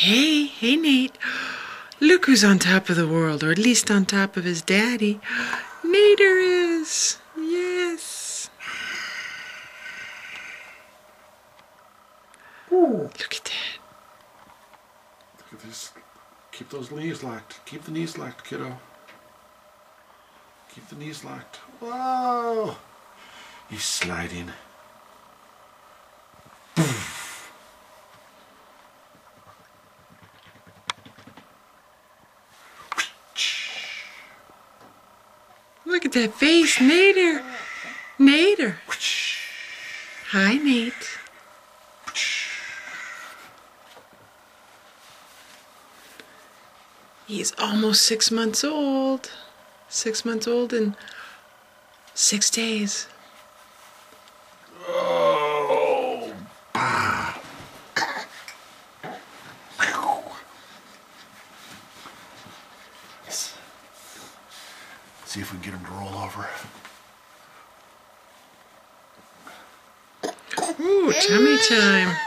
Hey, Nate. Look who's on top of the world, or at least on top of his daddy. Nader is. Yes. Ooh. Look at that. Look at this. Keep those knees locked. Keep the knees locked, kiddo. Keep the knees locked. Whoa! He's sliding. Look at that face, Nader. Nader. Hi, Nate. He's almost 6 months old. 6 months old in 6 days. Oh! Yes. See if we can get him to roll over. Ooh, tummy time.